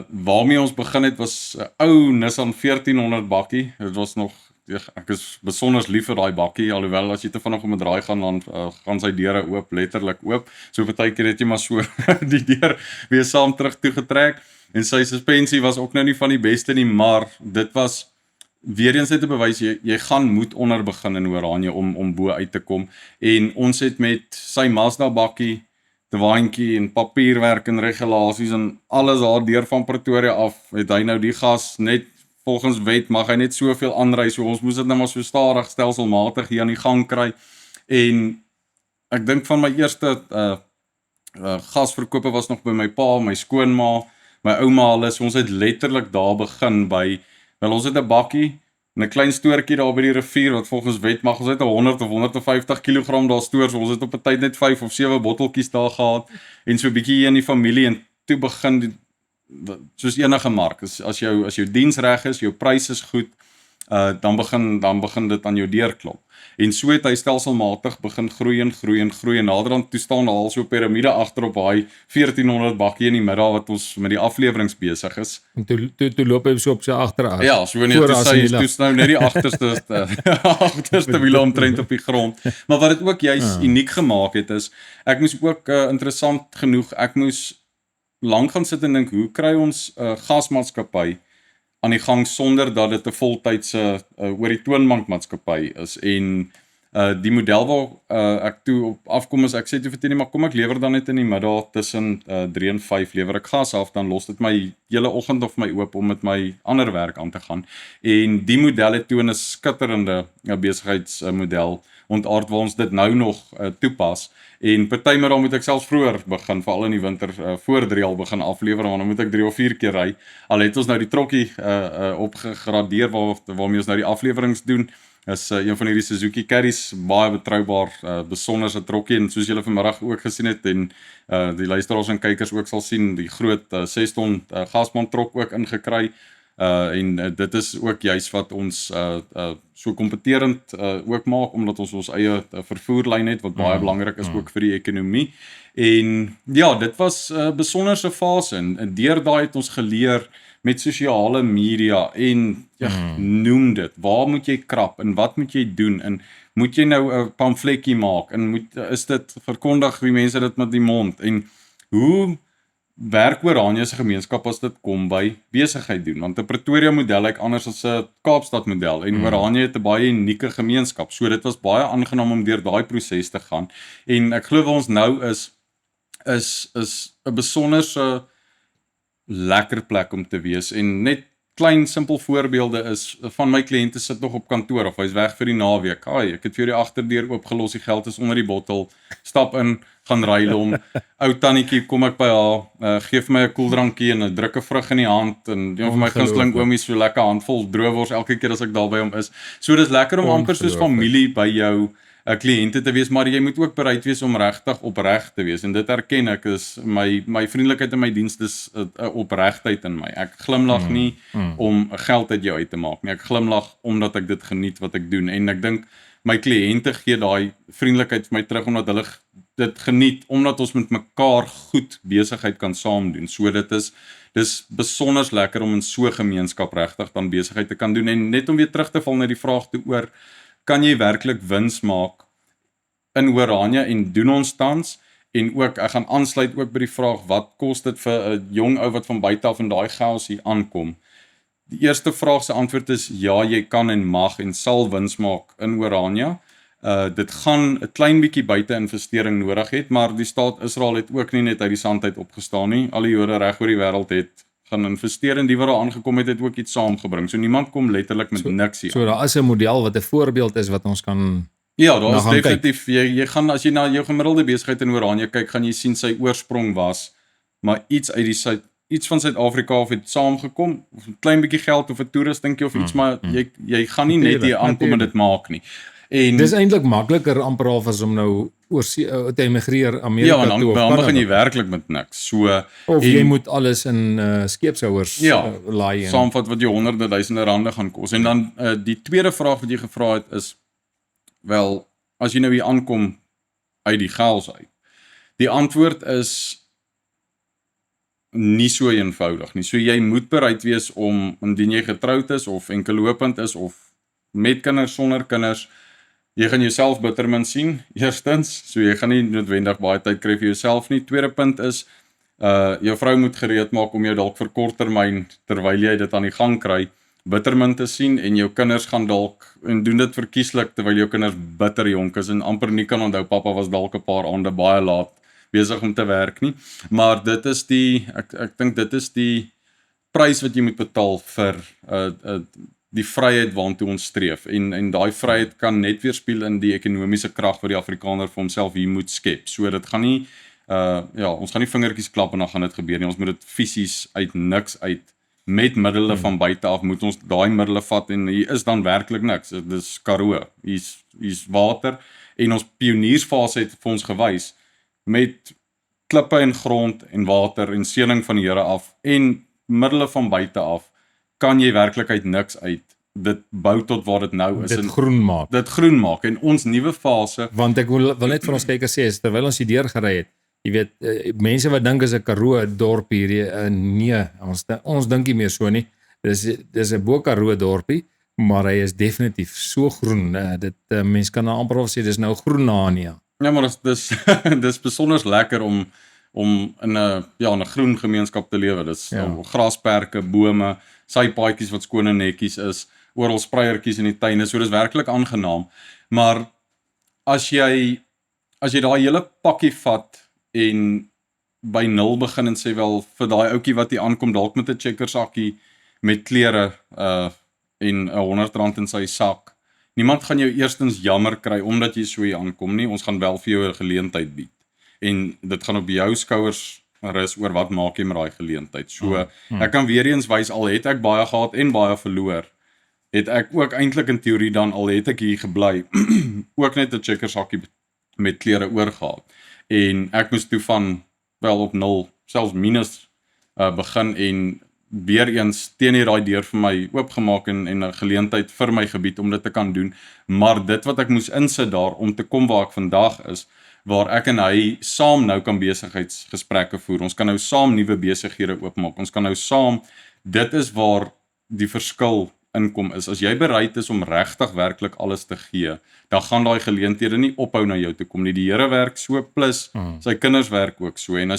waarmee ons begin het was 'n ou Nissan 1400 bakkie. Dit was nog, ek is besonder lief vir daai bakkie, alhoewel as jy te vinnig om 'n draai gaan, dan gaan sy deure oop, letterlik oop. So partykeer het jy maar so die deur weer saam terug toegetrek. En sy suspensie was ook nou nie van die beste nie, maar dit was weer eens net te bewys, jy gaan moet onder begin in Oranje om bo uit te kom. En ons het met sy Mazda bakkie, waantjie en papierwerk en regulasies en alles daar deur van Pretoria af, het hy nou die gas net volgens wet mag hy net soveel aanry, so ons moes dit nou maar so stadig stelselmatig hier aan die gang kry. En ek dink van my eerste gasverkope was nog by my pa, my skoonma, my ouma alles. Ons het letterlik daar begin by, wel ons het 'n bakkie en 'n klein stoortjie daar by die rivier wat volgens wet mag ons net 100 of 150 kg daar stoor. So ons het op 'n tyd net 5 of 7 botteltjies daar gehad en so 'n bietjie in die familie en toe begin soos enige mark. As jou diens reg is, jou prys is goed, dan begin dit aan jou deur klop. En so het hy stelselmatig begin groei en naderhand toe staan al so 'n piramide agter op daai 1400 bakkie in die middag wat ons met die afleweringe besig is. En toe loop hy so op sy agteras. Ja, so net toe nou net die agterste wiele omtrent op die grond. Maar wat dit ook juist uniek gemaak het is, ek moes ook interessant genoeg, ek moes lank gaan sit en dink, hoe kry ons gasmaatskappy aan die gang sonder dat dit 'n voltydse oor die toonbank maatskappy is. En die model waar ek toe op afkom is, ek sê toe vir Tini, maar kom ek lewer dan net in die middag tussen 3 en 5 lewer ek gas af, dan los dit my hele oggend of my oop om met my ander werk aan te gaan. En die model het toe 'n skitterende besigheidsmodel ontaard waar ons dit nou nog toepas. En partymal moet ek selfs vroeër begin, veral in die winter, voor 3 al begin aflewer, want dan moet ek 3 of 4 keer ry. Al het ons nou die trokkie opgegradeer waarmee ons nou die aflewerings doen. Is een van hierdie Suzuki Carries, baie betroubaar, besonderse trokkie, en soos julle vanmiddag ook gesien het, en die luisteraars en kykers ook sal sien, die groot 6 ton gasband trok ook ingekry. En dit is ook juist wat ons so kompeterend ook maak, omdat ons eie vervoerlyn het, wat baie belangrik is ook vir die ekonomie. En ja, dit was 'n besonderse fase, en deur daai het ons geleer met sosiale media en noem dit, waar moet jy krap en wat moet jy doen, en moet jy nou 'n pamfletjie maak, en is dit verkondig die mense dit met die mond, en hoe werk Oranje se gemeenskap as dit kom by besigheid doen, want 'n Pretoria model lyk anders as 'n Kaapstad model, en Oranje het 'n baie unieke gemeenskap, so dit was baie aangenaam om deur daai proses te gaan, en ek glo ons nou is 'n besonderse lekker plek om te wees, en net klein simpel voorbeelde is, van my kliënte sit nog op kantoor, of hy's weg vir die naweek, ek het vir jou die agterdeur oopgelos, die geld is onder die bottel, stap in, gaan ruil om, ou tannetjie, kom ek by haar, geef my 'n koeldrankie en 'n drukke vrug in die hand, en een van my gunsteling oomies so lekker handvol droewors elke keer as ek daar by hom is, so dis lekker om amper soos familie by jou kliënte te wees, maar jy moet ook bereid wees om regtig opreg te wees, en dit erken ek, is my vriendelikheid in my diens is 'n opregtheid in my. Ek glimlag nie om geld uit jou uit te maak nie, ek glimlag omdat ek dit geniet wat ek doen, en ek dink my kliënte gee daai vriendelikheid vir my terug, omdat hulle dit geniet, omdat ons met mekaar goed besigheid kan saam doen, so dis besonders lekker om in so gemeenskap regtig dan besigheid te kan doen, en net om weer terug te val na die vraag toe oor, kan jy werklik wins maak in Oranje, en doen ons tans, en ook, ek gaan aansluit ook by die vraag, wat kos dit vir 'n jong ou wat van buite af in daai chaos hier aankom? Die eerste vraag se antwoord is, ja, jy kan en mag en sal wins maak in Oranje. Dit gaan 'n klein bietjie buite investering nodig het, maar die staat Israel het ook nie net uit die sand uit opgestaan nie, al die Jode reg oor die wêreld het gaan investeer, en die wat daar aangekom het ook iets saamgebring. So niemand kom letterlik met niks hier. So daar is 'n model wat 'n voorbeeld is wat ons kan Ja, daar is definitief, jy gaan, as jy na jou gemiddelde besigheid in Oranje kyk, gaan jy sien sy oorsprong was, maar iets van Suid-Afrika of het saamgekom, of 'n klein bietjie geld of 'n toerustingkie of iets, maar jy gaan nie net hier aankom en dit maak nie. En Dis eintlik makliker amper al as om nou te emigreer Amerika ja, en toe of dan begin jy Kanada. werklik met niks. So Of jy en moet alles in skeepshouers ja, laai en saamvat wat jou honderde duisende rande gaan kos. En dan die tweede vraag wat jy gevra het is wel, as jy nou hier aankom uit die chaos uit. Die antwoord is nie so eenvoudig nie. So jy moet bereid wees om, indien jy getroud is of enkellopend is of met kinders, sonder kinders, jy gaan jouself bitter min sien, eerstens, so jy gaan nie noodwendig baie tyd kry vir jouself nie. Tweede punt is, jou vrou moet gereed maak om jou dalk vir korttermyn, terwyl jy dit aan die gang kry, bitter min te sien, en jou kinders gaan dalk, en doen dit verkieslik, terwyl jou kinders bitter jonk is, en amper nie kan onthou, papa was dalk 'n paar aande baie laat besig om te werk nie, maar dit is ek dink dit is die prys wat jy moet betaal vir die vryheid waartoe ons streef, en daai vryheid kan net weerspieël in die ekonomiese krag wat die Afrikaner vir homself hier moet skep. So dit gaan nie ons gaan nie vingertjies klap en dan gaan dit gebeur nie. Ons moet dit fisies uit niks uit met middele van buite af moet ons daai middele vat, en hier is dan werklik niks. Dit is Karoo. Hier's water, en ons pioniersfase het vir ons gewys met klippe en grond en water en seëning van die Here af en middele van buite af kan jy werklik uit niks uit dit bou tot waar dit nou is, dit groen maak. Dit groen maak, en ons nuwe fase, Want ek wil net vir ons kykers sê, terwyl ons hier deurgery het, jy weet, mense wat dink is 'n Karoo dorp hier, nee, ons dink nie meer so nie. Dis 'n Bo Karoo dorpie, maar hy is definitief so groen. Mense kan nou amper al sê dis nou Groenania. ja, maar dis dis besonder lekker om in 'n groen gemeenskap te lewe. Dis grasperke, bome, sypaadjies wat skoon en netjies is, oral spreiertjies in die tuine. So dis werklik aangenaam. Maar as jy daai hele pakkie vat en by 0 begin en sê wel vir daai ouetjie wat hier aankom dalk met 'n checkersakkie met klere en R100 in sy sak. Niemand gaan jou eerstens jammer kry omdat jy so hier aankom nie. Ons gaan wel vir jou 'n geleentheid bied. En dit gaan op jou skouers rus oor wat maak jy met daai geleentheid. So ek kan weer eens wys, al het ek baie gehad en baie verloor, het ek ook eintlik in teorie dan, al het ek hier gebly, ook net 'n checkersakkie met klere oorgehad. En ek moes toe van wel op 0, selfs minus begin, en weer eens teen daai deur vir my oopgemaak en 'n geleentheid vir my gebied om dit te kan doen. Maar dit wat ek moes insit daar om te kom waar ek vandag is, waar ek en hy saam nou kan besigheidsgesprekke voer. Ons kan nou saam nuwe besighede oopmaak. Ons kan nou saam, dit is waar die verskil inkom is. As jy bereid is om regtig werklik alles te gee, dan gaan daai geleenthede nie ophou na jou toe kom nie. Die Here werk so, plus sy kinders werk ook so, en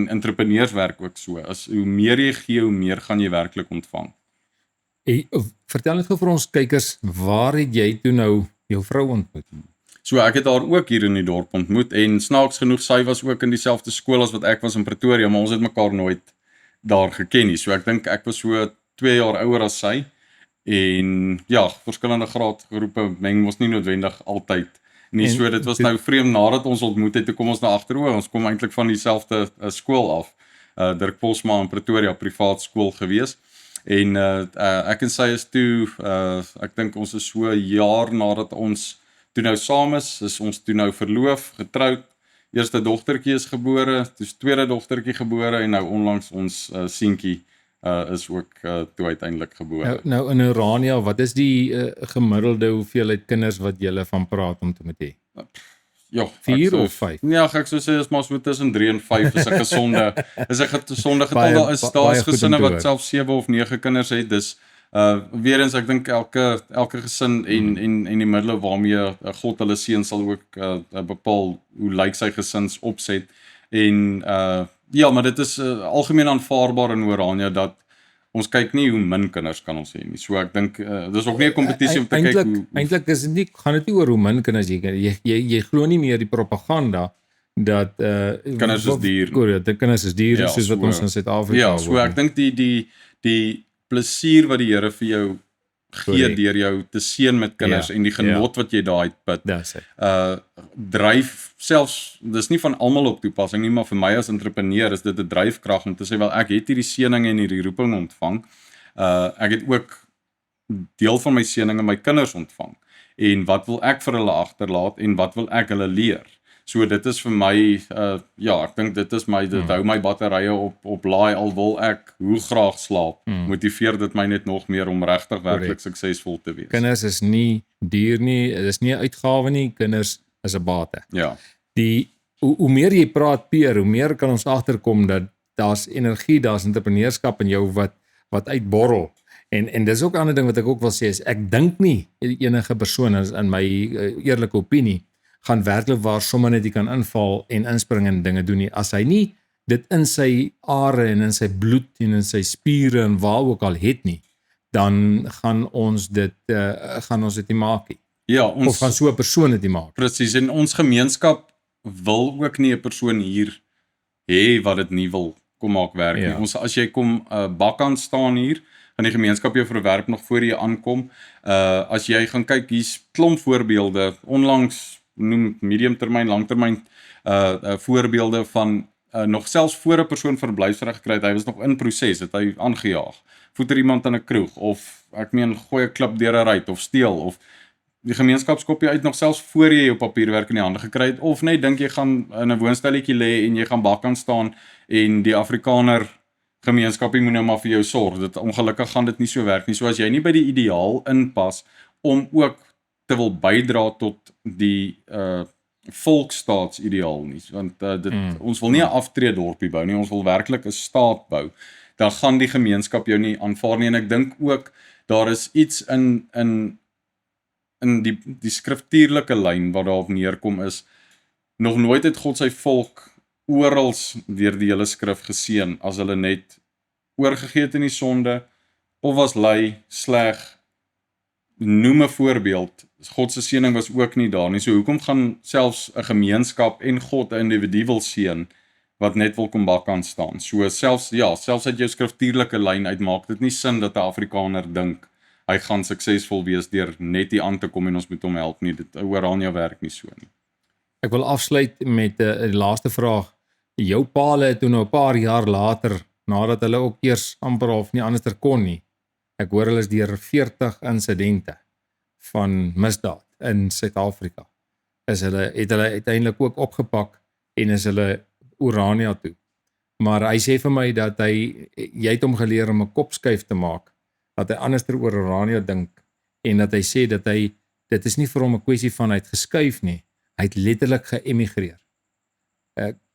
entrepreneurs werk ook so. Hoe meer jy gee, hoe meer gaan jy werklik ontvang. Vertel net gou vir ons kykers, waar het jy toe nou jou vrou ontmoet? So ek het haar ook hier in die dorp ontmoet, en snaaks genoeg, sy was ook in dieselfde skool as wat ek was in Pretoria, maar ons het mekaar nooit daar geken nie. So ek dink ek was so 2 jaar ouer as sy, en ja, verskillende graadgroepe meng ons nie noodwendig altyd nie. So dit was nou vreemd, nadat ons ontmoet het, toe kom ons na agter, ons kom eintlik van dieselfde skool af. Dirk Posma in Pretoria, privaat skool gewees. En ek en sy is toe, ek dink ons is so 'n jaar nadat ons toe nou saam is ons toe nou verloof, getroud. Eerste dogtertjie is gebore, toe's tweede dogtertjie gebore, en nou onlangs ons seentjie is ook toe uiteindelik gebore. Nou in Urania, wat is die gemiddelde hoeveelheid kinders wat julle van praat om te moet hê? Ja, 4 of 5? Nee, ek sou sê is maar so tussen 3 en 5 is 'n gesonde getal. Daar is gesinne wat self 7 of 9 kinders het. Dis weer eens, ek dink elke gesin en die middele waarmee God hulle seën sal ook bepaal hoe lyk sy gesinsopset. En ja, maar dit is algemeen aanvaarbaar in Orania dat ons kyk nie hoe min kinders kan ons hê nie. So ek dink dis ook nie 'n kompetisie om te kyk hoe eintlik is dit nie, gaan dit nie oor hoe min kinders jy glo nie meer die propaganda dat kinders is duur. Die kinders is duur, soos wat ons in Suid-Afrika Ja, so ek dink die plesier wat die Here vir jou gee deur jou te seën met kinders en die genot wat jy daai put. Dryf selfs, dis nie van almal op toepassing nie, maar vir my as entrepreneur is dit 'n dryfkrag om te sê wel ek het hierdie seëninge en hierdie roeping ontvang. Ek het ook deel van my seëninge my kinders ontvang. en wat wil ek vir hulle agterlaat en wat wil ek hulle leer. So dit is vir my ja, ek dink dit is my dit hou my batterye op laai al wil ek hoe graag slaap. Motiveer dit my net nog meer om regtig werklik suksesvol te wees. Kinders is nie duur nie, dit is nie 'n uitgawe nie, kinders is 'n bate. Ja. Hoe meer jy praat, Peer, hoe meer kan ons agterkom dat daar's energie, daar's entrepreneurskap in jou wat uitborrel. En dis ook 'n ander ding wat ek ook wil sê is ek dink nie enige persoon in my eerlike opinie gaan werklik waar sommer net kan inval en inspring en dinge doen nie as hy nie dit in sy are en in sy bloed en in sy spiere en waar ook al het nie, dan gaan ons dit nie maak nie. Ja, Of gaan so 'n persoon dit nie maak. Presies, en ons gemeenskap wil ook nie 'n persoon hier hê wat dit nie wil kom maak werk nie. Ons as jy kom bakkant staan hier, gaan die gemeenskap jou verwerp nog voor jy aankom. As jy gaan kyk, hier's klomp voorbeelde, onlangs noem mediumtermyn, langtermyn voorbeelde van nog selfs voor 'n persoon verblyfsreg gekry het, hy was nog in proses, het hy aangejaag. Voeter iemand in 'n kroeg of ek meen gooi 'n klip deur 'n ruit of steel of die gemeenskap skop jy uit nog selfs voor jy jou papierwerk in die hande gekry het of net dink jy gaan in 'n woonstelletjie lê en jy gaan bakkant staan en die Afrikaner gemeenskapie moet nou maar vir jou sorg. Dit ongelukkig gaan dit nie so werk nie. So as jy nie by die ideaal inpas om ook te wil bydra tot die volksstaats-ideaal nie, want ons wil nie 'n aftreedorpie bou nie, ons wil werklik 'n staat bou. Dan gaan die gemeenskap jou nie aanvaar nie en ek dink ook daar is iets in die skriftuurlike lyn wat daarop neerkom is, nog nooit het God sy volk orals deur die hele skrif geseën as hulle net oorgegee het in die sonde, of was lui, sleg, noem 'n voorbeeld, God se seëning was ook nie daar nie, so hoekom gaan selfs 'n gemeenskap en God 'n individu wil seën, wat net wil kom bakkant staan, so selfs uit jou skriftuurlike lyn uit maak dit nie sin dat 'n Afrikaner dink, hy gaan suksesvol wees deur net hier aan te kom en ons moet hom help nie, dit Orania werk nie so nie. Ek wil afsluit met die laaste vraag. Jou paal het toe nou 'n paar jaar later, nadat hulle ook eers amper of nie anders kon nie. Ek hoor hulle is deur 40 insidente van misdaad in Suid-Afrika. Het hulle uiteindelik ook opgepak en is hulle Orania toe. Maar hy sê vir my dat jy het hom geleer om 'n kopskuif te maak, dat hy anderster oor Orania dink en dat hy sê dat dit is nie vir hom 'n kwessie van hy het geskuif nie, hy het letterlik geëmigreer.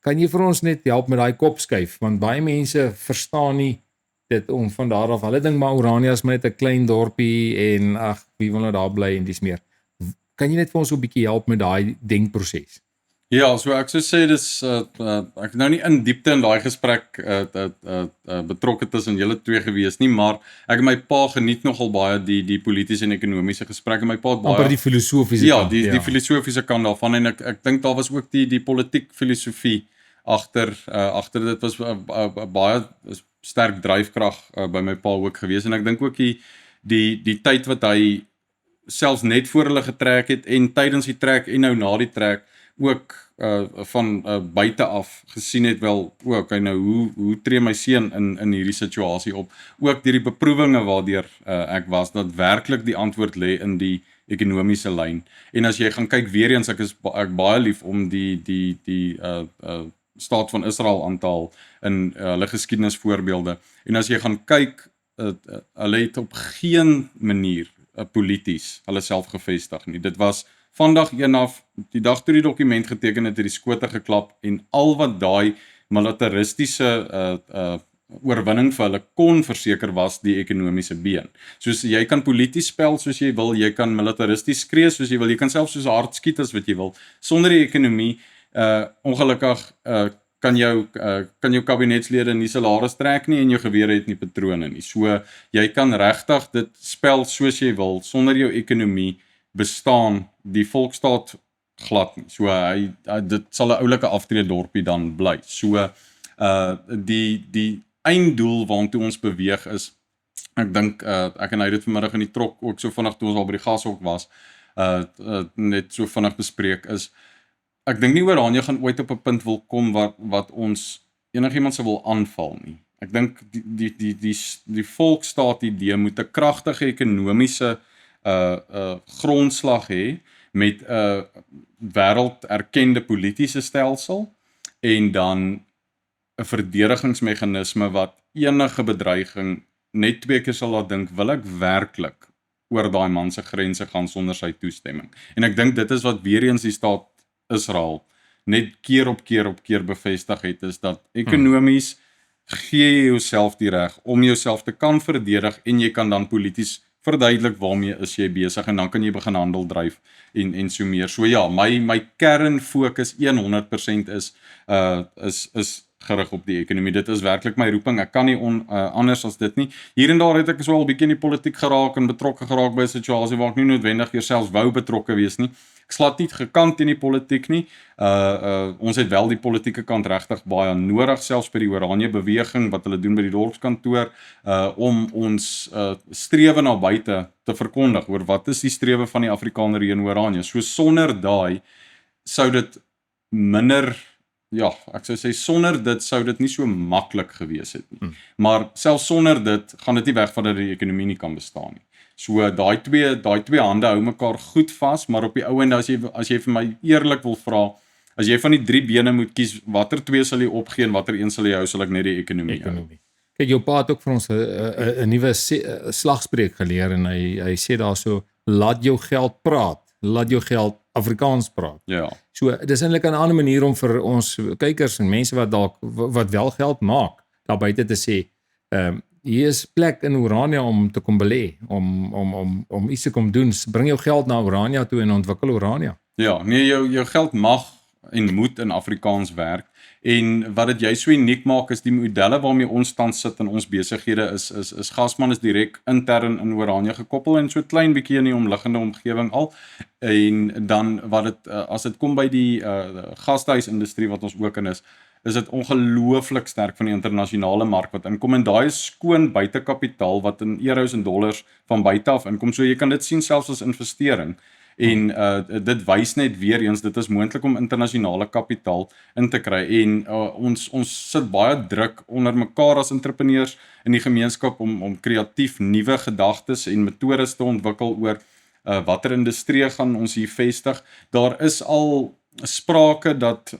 Kan jy vir ons net help met daai kopskuif, want baie mense verstaan nie dit om van daar af, hulle dink maar Orania is maar net 'n klein dorpie en ag, wie wil nou daar bly en dis meer. Kan jy net vir ons 'n bietjie help met daai denkproses? Ja, so ek sou sê dis ek nou nie in diepte in daai gesprek betrokke tussen julle twee gewees nie, maar ek en my pa geniet nogal baie die politiese en ekonomiese gesprekke. My pa het baie amper die filosofiese kant. Ja, die filosofiese kant daarvan en ek dink daar was ook die politiek filosofie agter dit was 'n baie sterk dryfkrag by my pa ook gewees en ek dink ook die tyd wat hy selfs net voor hulle getrek het en tydens die trek en nou na die trek ook van buite af gesien het wel ook nou hoe tree my seun in hierdie situasie op, ook deur die beproewinge waardeur ek was, dat werklik die antwoord lê in die ekonomiese lyn. En as jy gaan kyk weer eens, ek baie lief om die staat van Israel aan te haal in hulle geskiedenisvoorbeelde. En as jy gaan kyk, hulle het op geen manier polities hulle self gevestig nie. Dit was vandag een af, die dag toe die dokument geteken het die skote geklap en al wat daai militaristiese oorwinning vir hulle kon verseker was die ekonomiese been. Soos jy kan polities spel soos jy wil, jy kan militaristies skree soos jy wil, jy kan selfs soos hard skiet as wat jy wil. Sonder die ekonomie, ongelukkig kan jou kabinetslede nie salaris trek nie en jou gewere het nie patrone nie. So jy kan regtig dit spel soos jy wil, sonder jou ekonomie bestaan die volksstaat glad nie. So dit sal 'n oulike aftreedorpie dan bly. So die einddoel waartoe ons beweeg is, ek dink ek en hy dit vanmiddag in die trok ook so vinnig toe ons al by die gashok was, net so vinnig bespreek is, ek dink nie Orania gaan ooit op 'n punt wil kom wat ons enigiemand se wil aanval nie. Ek dink die volksstaat idee moet 'n kragtige ekonomiese grondslag hê met 'n wêrelderkende politieke stelsel en dan 'n verdedigingsmeganisme wat enige bedreiging net 2 keer sal laat dink, wil ek werklik oor daai man se grense gaan sonder sy toestemming. En ek dink dit is wat weer eens die staat Israel net keer op keer bevestig het, is dat ekonomies gee jy jouself die reg om jouself te kan verdedig en jy kan dan polities verduidelik waarmee is jy besig en dan kan jy begin handel dryf en so meer. So ja, my kernfokus 100% is gerig op die ekonomie. Dit is werklik my roeping. Ek kan nie anders as dit nie. Hier en daar het ek so al 'n bietjie in die politiek geraak en betrokke geraak by 'n situasie waar ek nie noodwendig jouself wou betrokke wees nie. Ek slaat nie gekant in die politiek nie. Ons het wel die politieke kant regtig baie nodig, selfs by die Oranje beweging wat hulle doen by die dorpskantoor, om ons strewe na buite te verkondig oor wat is die strewe van die Afrikaner hier in Oranje. So sonder daai sou dit minder, ja, ek sou sê sonder dit sou dit nie so maklik gewees het nie. Maar selfs sonder dit gaan dit nie wegvat dat die ekonomie nie kan bestaan nie. So daai twee hande hou mekaar goed vas, maar op die ou end as jy vir my eerlik wil vra, as jy van die 3 bene moet kies, watter 2 sal jy opgee en watter een sal jy hou, sal ek net die ekonomie hou. Kyk, jou pa het ook vir ons 'n nuwe slagspreuk geleer en hy sê daar so, laat jou geld praat, laat jou geld Afrikaans praat. Ja. So dis eintlik 'n ander manier om vir ons kykers en mense wat wel geld maak, daar buite te sê, hier is plek in Orania om te kom belê, om iets te kom doen. Bring jou geld na Orania toe en ontwikkel Orania. Ja, nee, jou geld mag en moet in Afrikaans werk. En wat dit juist so uniek maak is die modelle waarmee ons tans sit in ons besighede is Gasman is direk intern in Orania gekoppel en so klein bietjie in die omliggende omgewing al. En dan wat dit as dit kom by die gastehuisindustrie wat ons ook in is dit ongelooflik sterk van die internasionale mark wat inkom en daai is skoon buitekapitaal wat in euros en dollars van buite af inkom. So jy kan dit sien selfs as investering. En dit wys net weer eens dit is moontlik om internasionale kapitaal in te kry en ons sit baie druk onder mekaar as entrepreneurs in die gemeenskap om kreatief nuwe gedagtes en metodes te ontwikkel oor watter industrie gaan ons hier vestig. Daar is al sprake dat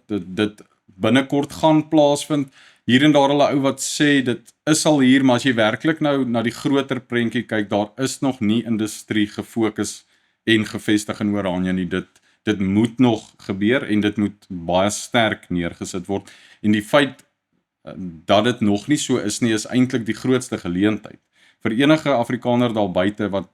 dit binnekort gaan plaasvind. Hier en daar hulle ou wat sê dit is al hier, maar as jy werklik nou na die groter prentjie kyk, daar is nog nie industrie gefokus en gevestig in Oranje nie. Dit moet nog gebeur en dit moet baie sterk neergesit word. En die feit dat dit nog nie so is nie, is eintlik die grootste geleentheid vir enige Afrikaner daar buite wat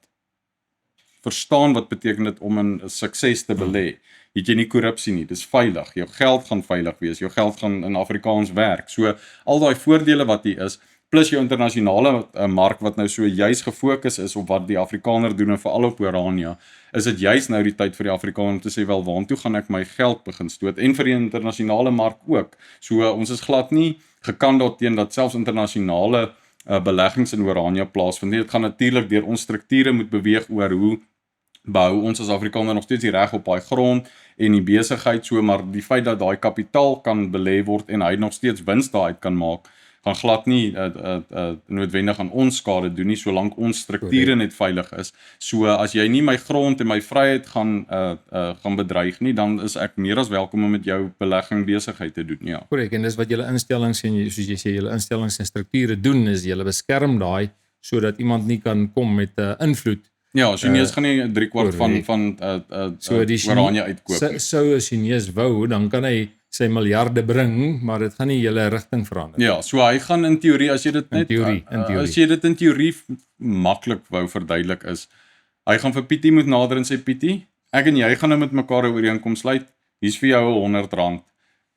verstaan wat beteken dit om in sukses te belê. Het jy nie korrupsie nie, dis veilig. Jou geld gaan veilig wees, jou geld gaan in Afrikaans werk. So al daai voordele wat hier is, plus jou internasionale mark wat nou so juis gefokus is op wat die Afrikaner doen en veral op Orania, is dit juis nou die tyd vir die Afrikaner om te sê, wel, waartoe gaan ek my geld begin stoot? En vir die internasionale mark ook. So ons is glad nie gekant daarteen dat selfs internasionale beleggings in Orania plaasvind. Dit gaan natuurlik deur ons strukture moet beweeg oor hoe behou ons as Afrikaner nog steeds die reg op daai grond en die besigheid so, maar die feit dat daai kapitaal kan belê word en hy nog steeds wins daaruit kan maak, gaan glad nie noodwendig aan ons skade doen nie, solank ons strukture net veilig is. So as jy nie my grond en my vryheid gaan bedreig nie, dan is ek meer as welkom om met jou belegging besigheid te doen, ja. Korrek, en dis wat julle instellings en soos jy sê, julle instellings en strukture doen, is julle beskerm daai, sodat iemand nie kan kom met invloed. Ja, Chinees gaan nie 3/4 van Oranje uitkoop. Sou 'n Chinees wou, dan kan hy sy miljarde bring, maar dit gaan nie julle rigting verander. Ja, so hy gaan in teorie, as jy dit net as jy dit in teorie maklik wou verduidelik is, hy gaan vir Pietie moet nader en sê Pietie, ek en jy gaan nou met mekaar 'n ooreenkoms sluit. Hier's vir jou R100.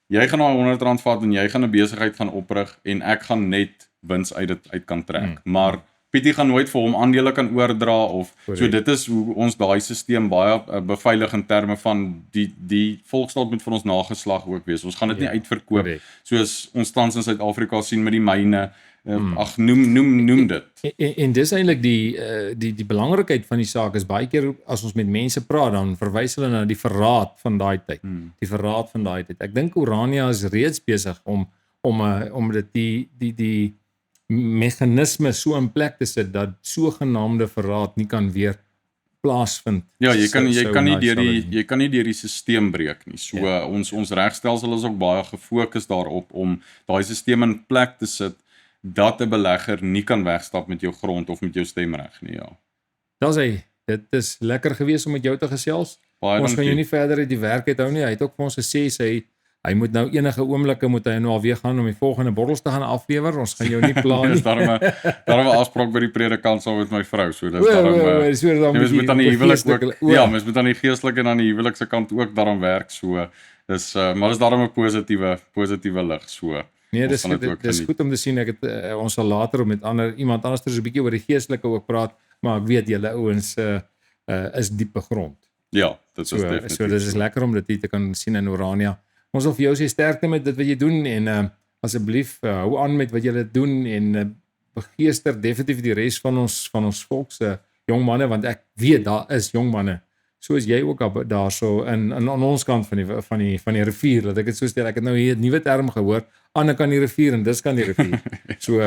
Jy gaan daai R100 vat en jy gaan 'n besigheid gaan oprig en ek gaan net wins uit dit uit kan trek. Maar Pietie gaan nooit vir hom aandele kan oordra of so. Dit is hoe ons daai stelsel baie beveilig in terme van die volksstaat moet vir ons nageslag ook wees. Ons gaan dit nie uitverkoop soos ons tans in Suid-Afrika sien met die myne. Ag noem dit. En dis eintlik die belangrikheid van die saak is baie keer as ons met mense praat, dan verwys hulle na die verraad van daai tyd. Die verraad van daai tyd. Ek dink Orania is reeds besig om dit die meganisme so in plek te sit dat sogenaamde verraad nie kan weer plaasvind. Ja, jy kan nie nice deur die stelsel breek nie. So ons regstelsel is ook baie gefokus daarop om daai stelsel in plek te sit dat 'n belegger nie kan wegstap met jou grond of met jou stemreg nie, ja. Dan sê dit is lekker gewees om met jou te gesels. Baie Ons gaan jou dankie. nie verder uit die werk uithou nie. Hy het ook vir ons gesê hy moet nou enige oomblikke moet hy nou alweer gaan om die volgende borrels te gaan aflewer. Ons gaan jou nie pla nie. Dis daarom 'n afspraak by die predikant saam met my vrou. So dis daarom mens moet aan die huwelik ook ja, mens moet aan die geestelike en aan die huwelikse kant ook daarom werk. So dis maar dis daarom 'n positiewe lig. So nee, dis goed om te sien. Ek het ons sal later met iemand anders so 'n bietjie oor die geestelike ook praat, maar ek weet julle ouens is diepe grond. Ja, dit is definitief. So dis is lekker om dit hier te kan sien in Orania. Ons wil vir jou sê sterkte met dit wat jy doen en asseblief hou aan met wat jy doen en begeester definitief die res van ons volk se jong manne, want ek weet daar is jong manne soos jy ook daarso aan ons kant van die rivier, dat ek dit so stel. Ek het nou hier 'n nuwe term gehoor, ander kan die rivier en dis kan die rivier. So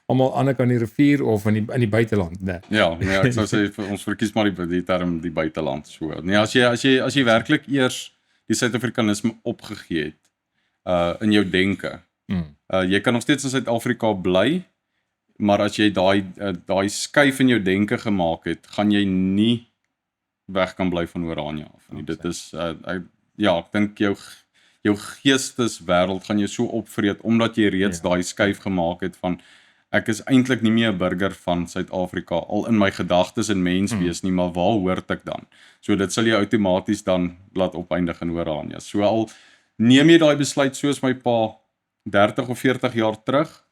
almal ander kan die rivier of in die buiteland, né? Ja, nee, ek sou sê ons verkies maar die term die buiteland. So nee, as jy werklik eers die Suid-Afrikanisme opgegee het in jou denke. Jy kan nog steeds in Suid-Afrika bly, maar as jy daai skuif in jou denke gemaak het, gaan jy nie weg kan bly van Orania af nie. Dit is ek dink jou geesteswêreld gaan jou so opvreet omdat jy reeds daai skuif gemaak het van ek is eintlik nie meer 'n burger van Suid-Afrika al in my gedagtes en mens wees nie, maar waar hoort ek dan? So dit sal jy outomaties dan laat opeindig in Orania. So al neem jy daai besluit soos my pa 30 of 40 jaar terug,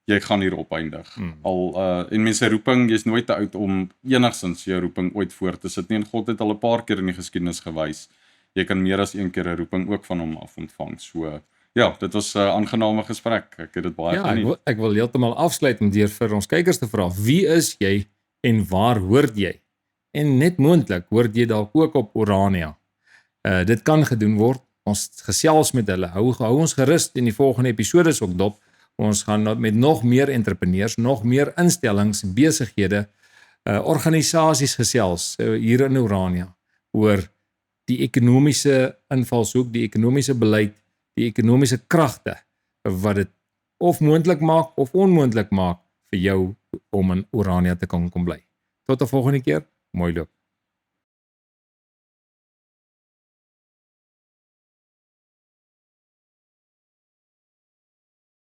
jy gaan hier opeindig. En mense roeping, jy's nooit te oud om enigsins jou roeping ooit voor te sit nie. En God het al 'n paar keer in die geskiedenis gewys. Jy kan meer as een keer 'n roeping ook van hom af ontvang. So ja, dit was 'n aangename gesprek. Ek het dit baie geniet. Ek wil heeltemal afsluit om deur vir ons kykers te vra, wie is jy en waar hoort jy? En net moontlik hoort jy dalk ook op Orania. Dit kan gedoen word. Ons gesels met hulle. Hou ons gerus in die volgende episodes ook dop. Ons gaan met nog meer entrepreneurs, nog meer instellings, besighede, organisasies gesels hier in Orania oor die ekonomiese invalshoek, die ekonomiese beleid, die ekonomiese kragte wat dit of moontlik maak of onmoontlik maak vir jou om in Orania te kan kom bly. Tot 'n volgende keer, mooi loop.